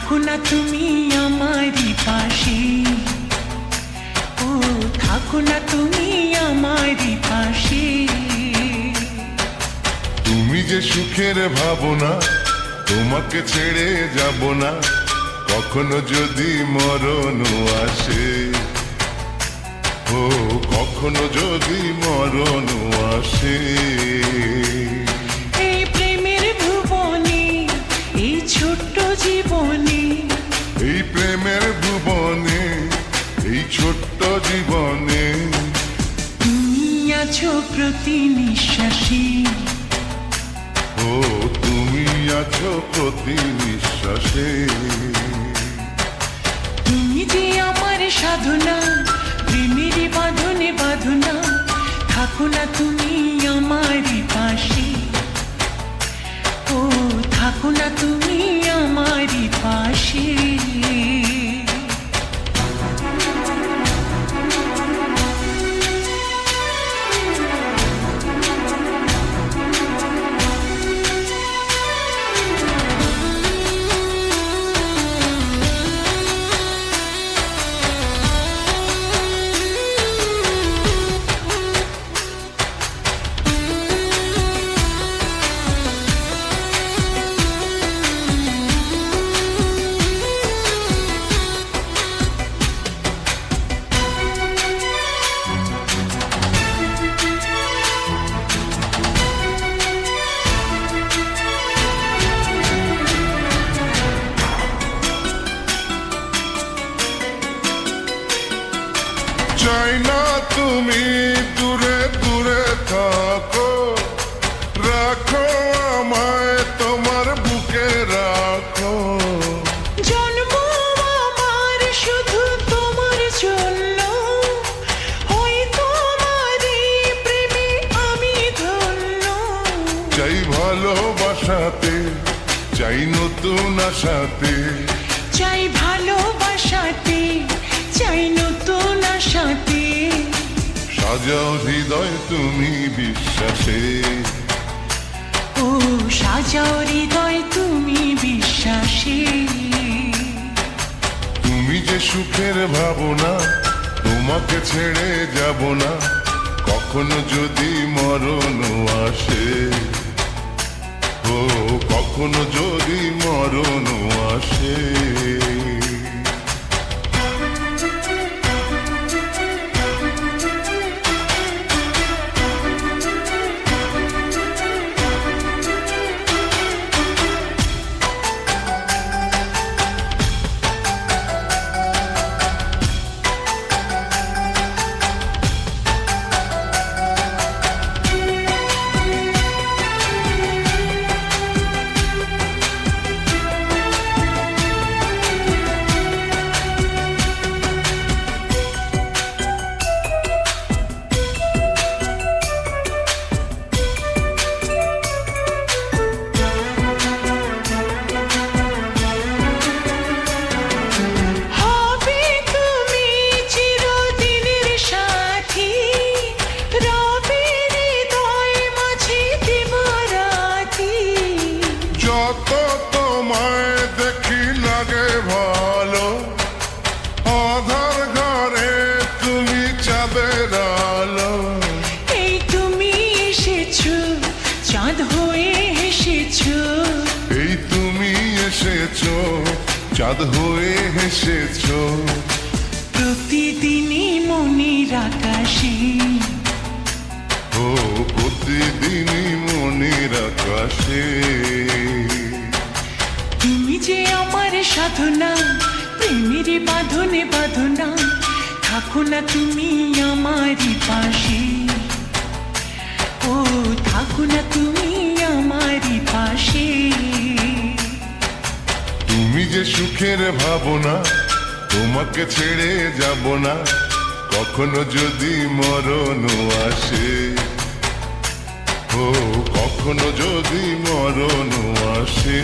থাকো না তুমি আমারই পাশে, ও থাকো না তুমি আমারই পাশে। তুমি যে সুখের ভাবনা, তোমাকে ছেড়ে যাব না কখনো যদি মরণ আসে, ও কখনো যদি মরণ আসে। এই প্রেমের ভুবনে, এই ছোট্ট জীবনে, এই প্রেমের ভুবনে, এই ছোট্ট জীবনে তুমি আছো প্রতি নিঃশ্বাসে, ও তুমি আছো প্রতি নিঃশ্বাসে। তুমি যে আমার সাধনা, প্রেমের বাঁধনে বাঁধনা। থাকো না তুমি আমারই পাশে, ও থাকো না তুমি আমারই পাশে। চাই না তুমি দূরে দূরে থাকো, রাখো আমায় তোমার বুকে রাখো। জন্ম আমার শুধু তোমার জন্য, ওই তোমারই প্রেমে আমি ধন্য। চাই ভালোবাসাতে, চাই নতুন আশাতে, চাই ভালোবাসাতে, চাই নতুন আশাতে। সাজাও হৃদয় তুমি বিশ্বাসে, ও সাজাও হৃদয় তুমি বিশ্বাসে। তুমি যে সুখের ভাবনা, তোমাকে ছেড়ে যাব না কখনো যদি মরণ আসে, ও কখনো যদি মরণ আসে। যত তোমায় দেখি লাগে ভালো, আধার ঘরে তুমি চাঁদের আলো। এই তুমি এসেছো, চাঁদ হয়ে এসেছো। এই তুমি এসেছো, চাঁদ হয়ে এসেছো। প্রতিদিনই মনের আকাশে, ও প্রতিদিনই মনের আকাশে। তুমি যে আমার সাধনা, প্রেমের বাঁধনে বাঁধনা। থাকো না তুমি আমারই পাশে, ও থাকো না তুমি আমারই পাশে। তুমি যে সুখের ভাবনা, তোমাকে ছেড়ে যাব না কখনো যদি মরণ আসে, ও কখনো যদি মরণ আসে।